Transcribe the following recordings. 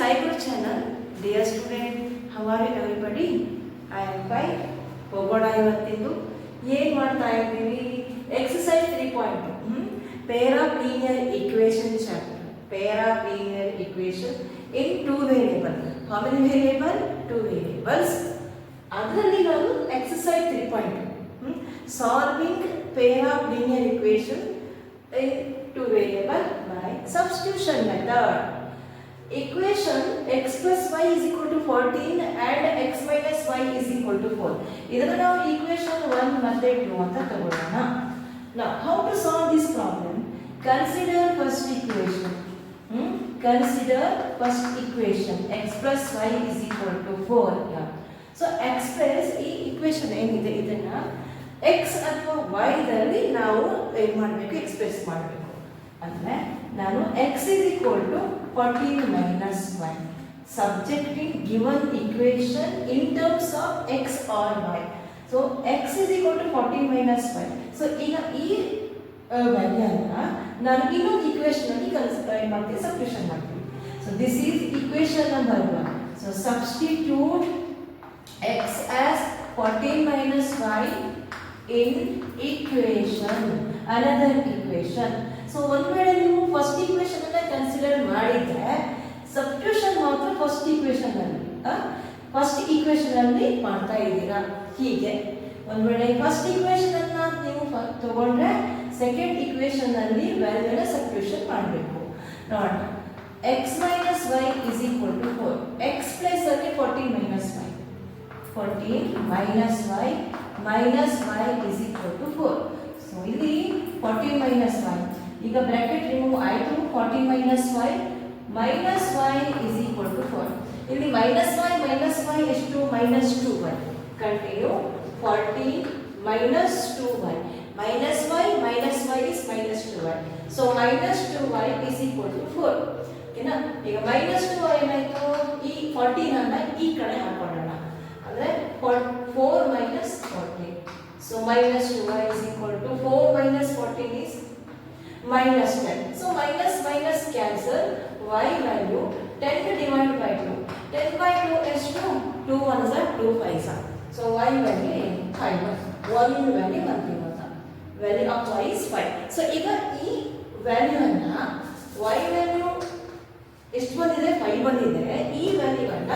Sai Guru channel. Dear student, how are you everybody? I am fine. ಹೋಗೋಣ ಇವತ್ತಿಂದು ಏನು ಮಾಡ್ತಾ ಇದ್ದೀವಿ exercise 3.2 pair of linear equation chapter. Pair of linear equation in two variable. How many variable? Two variables. ಅದರಲ್ಲಿ ನಾವು exercise 3.2 solving pair of linear equation in two variable by substitution method. Equation x plus y is equal to 14 and x minus y is equal to 4. ಇದನ್ನು ನಾವು equation 1 method 2 ಅಂತ ತಗೊಳ್ಳೋಣ. Now how to solve this problem? Consider first equation. Consider first equation x plus y is equal to 4. Yeah. So express ಈ equation ಏನಿದೆ ಇದನ್ನ x ಅಥವಾ y ದಲ್ಲಿ ನಾವು ಏನು ಮಾಡಬೇಕು ಎಕ್ಸ್ಪ್ರೆಸ್ ಮಾಡಬೇಕು. ಅಂದ್ರೆ ನಾನು x is equal to 14 minus y subjecting given equation in terms of x or y. So x is equal to 14 minus y. So ಈಗ ಈ ವ್ಯಾಲ್ಯೂನ ನಾನು ಇನ್ನೊಂದು ಈಕ್ವೇಷನ್ ಅಲ್ಲಿ ಮಾಡ್ತೀನಿ ಸಬ್ಸ್ಟಿಟ್ಯೂಷನ್ ಮಾಡ್ತೀನಿ. So this is equation number 1. So substitute x as 14 minus y in equation another equation. So ಒಂದು ವೇಳೆ ನೀವು ಫಸ್ಟ್ ಈಕ್ವೇಷನ್ ಅನ್ನ ಕನ್ಸಿಡರ್ ಮಾಡಿದ್ರೆ ಸಬ್ಸ್ಟಿಟ್ಯೂಷನ್ ಮಾತ್ರ ಫಸ್ಟ್ ಈಕ್ವೇಷನ್ ಅಲ್ಲಿ ಮಾಡ್ತಾ ಇದ್ದೀರಾ. ಹೀಗೆ ಒಂದು ವೇಳೆ ಫಸ್ಟ್ ಈಕ್ವೇಷನ್ ಅನ್ನ ನೀವು ತಗೊಂಡ್ರೆ ಸೆಕೆಂಡ್ ಈಕ್ವೇಷನ್ ಅಲ್ಲಿ ವ್ಯಾಲ್ಯೂನ ಸಬ್ಸ್ಟಿಟ್ಯೂಷನ್ ಮಾಡಬೇಕು. ನೋಡೋಣ x minus y is equal to 4. x plus ಅಲ್ಲಿ 14 minus y 14 minus y minus y is equal to 4. So ಇಲ್ಲಿ 14 minus y ಈಗ ಬ್ರಾಕೆಟ್ ರಿಮೂವ್ ಆಯಿತು. 14 minus y minus y is equal to 4. ಇಲ್ಲಿ minus y ಎಷ್ಟು minus 2y. Continue 14 minus 2y minus y is minus 2y. So minus 2y is equal to 4. ಓಕೆನಾ. ಈಗ minus 2y ಏನಾಯಿತು ಈ 14 ಅನ್ನ ಈ ಕಡೆ ಹಾಕೊಳ್ಳೋಣ. ಅಂದ್ರೆ 4 minus 14. So minus 2y is equal to 4 minus 14 is minus 10. So minus cancel. Y value 10 divided by 2. 10 by 2 is 2. 2 ones are 2 5s are. So y value 5. 1 value 1 value of y is 5. So ಈಗ ಈ value ಅನ್ನ y value ಎಷ್ಟು ಬಂದಿದೆ 5 ಬಂದಿದೆ. ಈ value ಅನ್ನ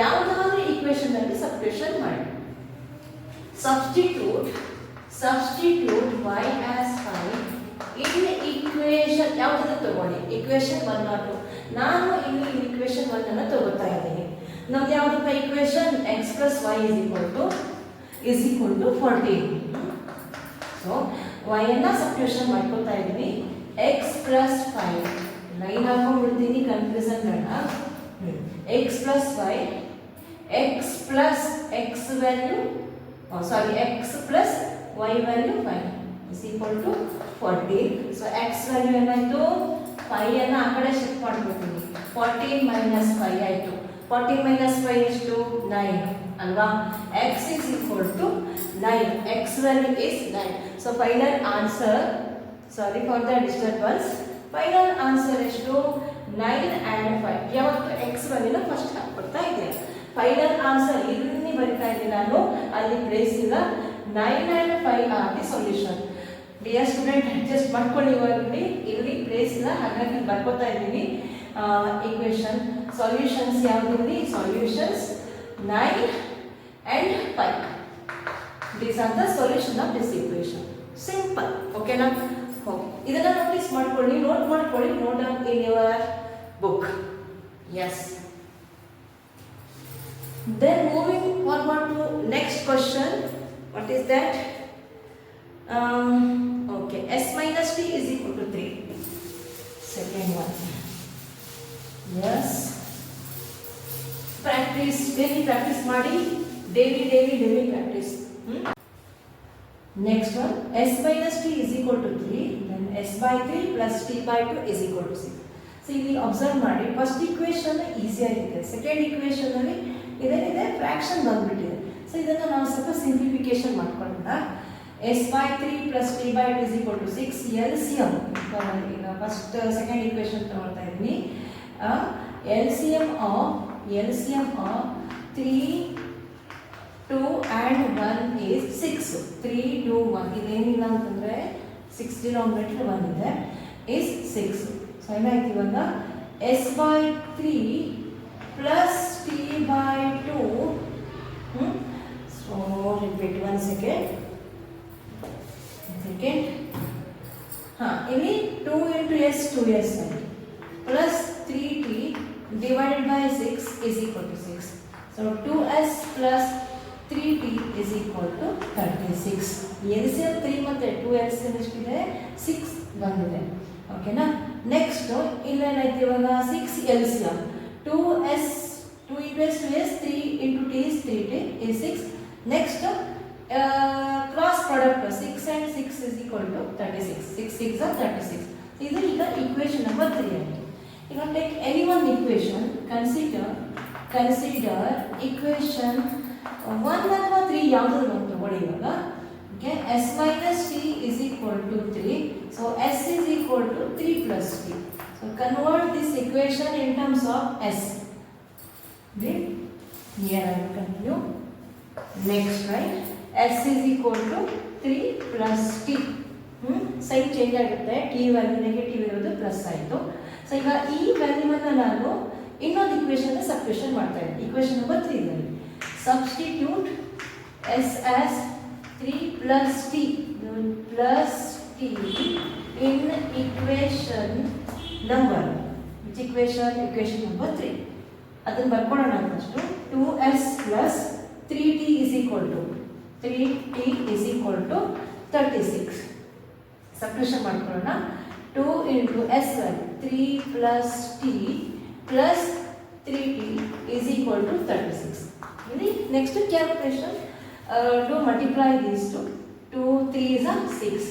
ಯಾವುದಾದ್ರೂ equation ಅಲ್ಲಿ ಸಬ್ಸ್ಟಿಟ್ಯೂಷನ್ ಮಾಡಿ. Substitute y as 5 in equation ಯಾವುದನ್ನು ತಗೊಳ್ಳಿ equation 1 or 2. ನಾನು ಇಲ್ಲಿ equation 1 ಅನ್ನು ತಗೋತಾ ಇದ್ದೀನಿ. ನಮ್ದು ಯಾವುದಪ್ಪ equation x plus y is equal to 14. So y ಅನ್ನ ಸಬ್ಸ್ಟಿಟ್ಯೂಷನ್ ಮಾಡ್ಕೊತಾ ಇದ್ದೀನಿ. x plus 5 ಲೈನ್ ಹಾಕೊಂಡ್ಬಿಡ್ತೀನಿ ಕನ್ಫ್ಯೂಷನ್ ಬೇಡ. x plus y x plus x value x plus y value 5 is equal to 14. So x value ಏನಾಯ್ತು 5 ಅನ್ನ ಆ ಕಡೆ shift ಮಾಡ್ಕೊತೀನಿ. 14 minus 5 ಆಯ್ತು. 14 minus 5 ಎಷ್ಟು 9 ಅಲ್ವಾ. x is equal to 9. x value is 9. So final answer, sorry for the disturbance, final answer ಎಷ್ಟು 9 and 5. ಯಾವತ್ತು x value ಫಸ್ಟ್ ಹಾಕ್ಕೊಡ್ತಾ ಇದ್ದೀರಾ. ಫೈನಲ್ ಆನ್ಸರ್ ಇಲ್ಲಿ ಬರಿತಾ ಇದ್ದೀನಿ ನಾನು, ಅಲ್ಲಿ ಪ್ಲೇಸ್ ಇಲ್ಲ. 9 and 5 are the solution. Dear student adjust ಮಾಡ್ಕೊಳ್ಳಿ. ಇಲ್ಲಿ ಪ್ಲೇಸ್ ಇಲ್ಲ, ಹಾಗಾಗಿ ಬರ್ಕೋತಾ ಇದ್ದೀನಿ ಈಕ್ವೇಷನ್. ಸೊಲ್ಯೂಷನ್ಸ್ ಯಾವುದಿರಲಿ, solutions 9 and 5. These are the solution of this equation. Simple. ಓಕೆನಾ. ಓಕೆ, ಇದನ್ನ ನೋಟಿಸ್ ಮಾಡ್ಕೊಳ್ಳಿ, ನೋಟ್ ಮಾಡ್ಕೊಳ್ಳಿ. Note in your book. Yes. Then moving forward to next question. What is that? Okay, s minus t is equal to 3. Second one. Yes. Practice, daily practice ಮಾಡಿ. Daily practice. Next one, s minus t is equal to 3. Then s by 3 plus t by 2 is equal to 6. So ಇಲ್ಲಿ observe ಮಾಡಿ. First equation easy ಆಗಿದೆ. Second equation ಅಲ್ಲಿ ಇದೇನಿದೆ fraction ಬಂದ್ಬಿಟ್ಟಿದೆ. So ಇದನ್ನು ನಾವು ಸ್ವಲ್ಪ simplification ಮಾಡ್ಕೊಳ್ಳೋಣ. s by 3 plus t by 2 is equal to 6. LCM ಈಗ ಫಸ್ಟ್ ಸೆಕೆಂಡ್ ಈಕ್ವೇಷನ್ ತಗೊಳ್ತಾ ಇದ್ದೀನಿ. LCM of 3, 2 and 1 is 6. 3, 2, 1 ಇದೇನಿಲ್ಲ ಅಂತಂದರೆ 6 ಡಿನಾಮಿನೇಟರ್ 1 ಇದೆ is 6. ಸೊ ಏನಾಯ್ತು ಇವಾಗ S/3 plus T/2. So repeat 1 second. ಇಲ್ಲಿ 2 into S 2S plus 3T divided by 6 is equal to 6. So 2S plus 3T is equal to 36. LCM 3 ಮತ್ತು 2S ಎಷ್ಟಿದೆ 6 ಬಂದಿದೆ. ಓಕೆನಾ. Next ಇಲ್ಲೇನಾಯ್ತು ಇವಾಗ 6 LCM 2S 2 into S 2S 3 into T is 3T is 6. Next cross product 6 and 6 is equal to 36. 6 6 are 36. ಇದು ಈಗ equation number 3 ಆಯಿತು. ಈಗ take any one equation, consider equation 1 ಅಥವಾ 3 ಯಾವುದಾದ್ರು ಒಂದು ತಗೊಳ್ಳಿ ಇವಾಗ. Okay, S minus T is equal to 3. So S is equal to 3 plus T. So convert this equation in terms of S. Okay, here I will continue. Next, right? S is equal to 3 plus T. Sign change ಆಗುತ್ತೆ, T value negative ಇರೋದು plus ಆಯಿತು. So ಈಗ ಈ ವ್ಯಾಲ್ಯೂವನ್ನು ನಾನು ಇನ್ನೊಂದು equation substitution ಮಾಡ್ತಾ ಇದ್ದೀನಿ. ಇಕ್ವೇಷನ್ ನಂಬರ್ 3 ನಲ್ಲಿ substitute S as 3 plus T in equation number, which equation? Equation number 3. ಅದನ್ನು ಬರ್ಕೊಳ್ಳೋಣ first. 2S plus 3T is equal to 36. Substitution ಮಾಡ್ಕೊಳ್ಳೋಣ. 2 into S 3 plus T plus 3T is equal to 36. Next calculation, to multiply these two. 2 3 is 6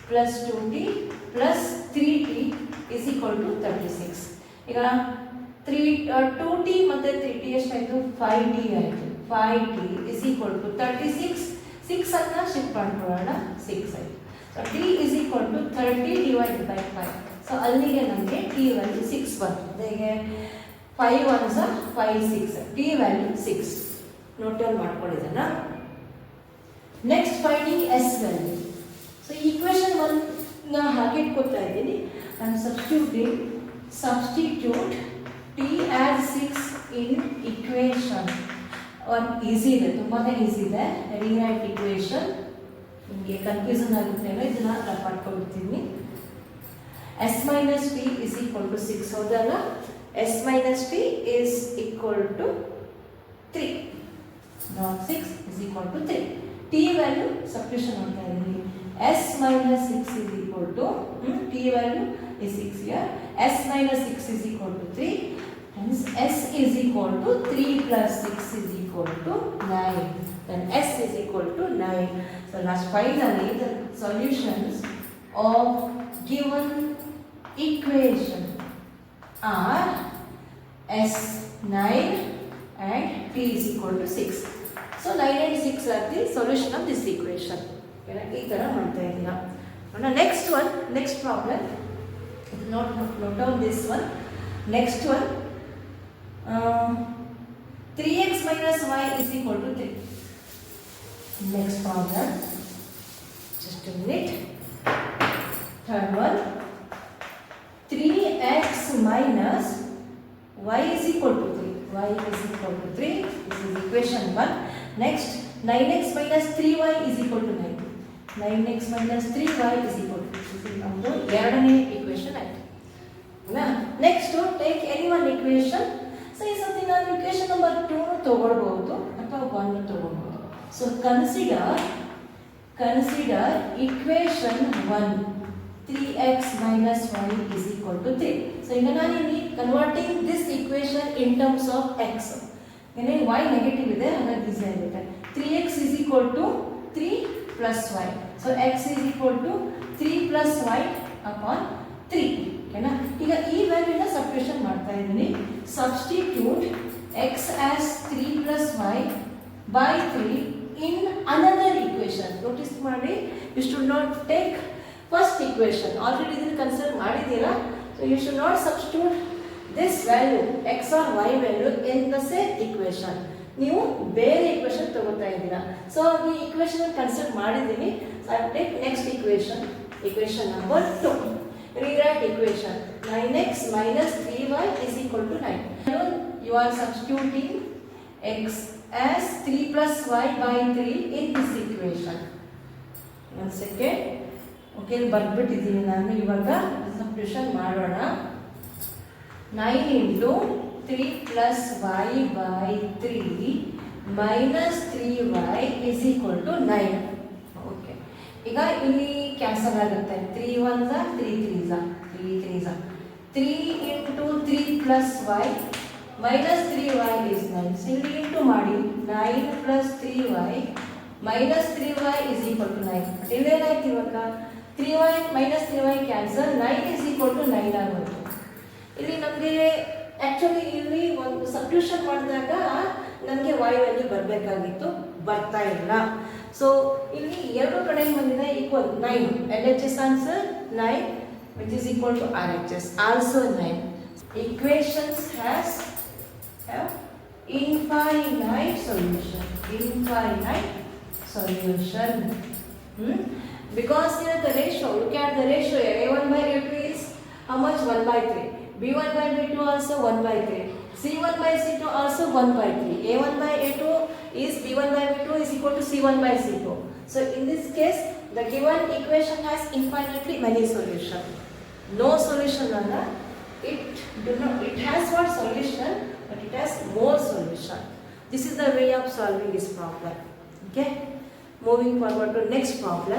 plus 2T plus 3T is equal to 36. ಈಗ 2T ಮತ್ತು 3T ಎಷ್ಟಾಯಿತು? 5T ಆಯಿತು. 5T is equal to 36. 6 ಅನ್ನು shift ಮಾಡ್ಕೊಳ್ಳೋಣ, 6 ಆಯಿತು. So T is equal to 30 divided by 5. So ಅಲ್ಲಿಗೆ ನಮಗೆ T value 6 ಬರ್ತದೆ. ಹೀಗೆ 5 1s 5 6, T value 6. Note down ಮಾಡ್ಕೊಂಡಿದ್ದಾನ. Next finding S value. So equation 1 ನ ಹಾಗೆ ಇಟ್ಕೊತಾ ಇದ್ದೀನಿ. ನಾನು substitute T as 6 in equation 1. Easy ಇದೆ, ತುಂಬಾ ಈಸಿ ಇದೆ. ರೀರೈಟ್ ಇಕ್ವೇಷನ್, ನಿಮಗೆ ಕನ್ಫ್ಯೂಷನ್ ಆಗುತ್ತೆ ಅಂದರೆ ಇದನ್ನ ರಫ್ ಮಾಡ್ಕೊಳ್ತೀನಿ. S minus T is equal to 6 ಹೌದಲ್ಲ. S minus T is equal to 3. Not 6 is equal to 3. T value substitution ಮಾಡ್ತಾ ಇದ್ದೀನಿ. S minus 6 is equal to T value is 6 here. S minus 6 is equal to 3. Hence S is equal to 3 plus 6 is equal to 9. Then S is equal to 9. So last finally the solutions of given equation are S 9 and T is equal to 6. So 9 and 6 are the solution of this equation. ಈ ಥರ ಮಾಡ್ತಾ ಇದ್ದೀರಾ. Next problem. Note down this one. Next one. 3x minus y is equal to 3. Next problem. Just a minute. Third one. 3x minus y is equal to 3. Y is equal to 3. This is equation 1. Next, 9x minus 3y is equal to 9. 9x minus 3y is equal to 3. This is number ಎರಡನೇ equation ಆಯಿತು. Next, take any one equation. So ಈ ಸತಿ ನಾನು equation number 2 ತಗೊಳ್ಬಹುದು ಅಥವಾ 1 ತಗೊಳ್ಬಹುದು. So consider equation 1. 3x minus y is equal to 3. So ಈಗ ನಾನು ಇಲ್ಲಿ converting this equation in terms of x. ಏನೇ y ನೆಗೆಟಿವ್ ಇದೆ ಹಾಗಾಗಿ ಈಸಿ ಆಗುತ್ತೆ. 3x is equal to 3 plus y. So x is equal to 3 plus y upon 3. ಓಕೆನಾ. ಈಗ ಈ ವ್ಯಾಲ್ಯೂನ ಸಬ್ಸ್ಟಿಟ್ಯೂಷನ್ ಮಾಡ್ತಾ ಇದ್ದೀನಿ. Substitute x as 3 plus y by 3 in another equation. Notice ಮಾಡಿ, you should not take first equation. Already ಇದನ್ನು consider ಮಾಡಿದ್ದೀರಾ. So you should not substitute this value X or Y value in the same equation. ನೀವು ಬೇರೆ equation ತಗೋತಾ ಇದ್ದೀರಾ. So ಈ equation consider ಮಾಡಿದ್ದೀವಿ. Next equation number 2. Rewrite equation 9x minus 3y is equal to 9. You are substituting x as 3 plus y by 3 in this equation. One second. Okay, ಬರ್ಬಿಟ್ಟಿದ್ದೀನಿ ನಾನು. ಇವಾಗ substitution ಮಾಡೋಣ. 9 into 3 plus y by 3 minus 3y is equal to 9. Okay. ಈಗ ಇಲ್ಲಿ cancel ಆಗುತ್ತೆ. 3 1s are 3 3s are 3 3s are 3 into 3 plus y minus 3y is 9. So ಇಲ್ಲಿ into ಮಾಡಿ 9 plus 3y minus 3y is equal to 9. But ಇಲ್ಲೇನಾಯ್ತು ಇವಾಗ 3y minus 3y cancel 9 is equal to 9 ಆಗೋಯ್ತು. ಇಲ್ಲಿ ನಮಗೆ actually ಇಲ್ಲಿ ಒಂದು substitution ಮಾಡಿದಾಗ ನನಗೆ y ವ್ಯಾಲ್ಯೂ ಬರಬೇಕಾಗಿತ್ತು, ಬರ್ತಾ ಇಲ್ಲ. ಸೊ ಇಲ್ಲಿ ಎರಡು ಕಡೆ ಬಂದಿದೆ equal 9. LHS answer 9 which is equal to RHS also 9. Equations have infinite solution. Because here the ratio, look at the ratio, A1 by A2 is how much? 1 by 3. B1 by B2 also 1 by 3. C1 by C2 also 1 by 3. A1 by A2 is B1 by B2 is equal to C1 by C2. So in this case, the given equation has infinitely many solutions. No solution under it has one solution, but it has more solution. This is the way of solving this problem. Okay, moving forward to next problem.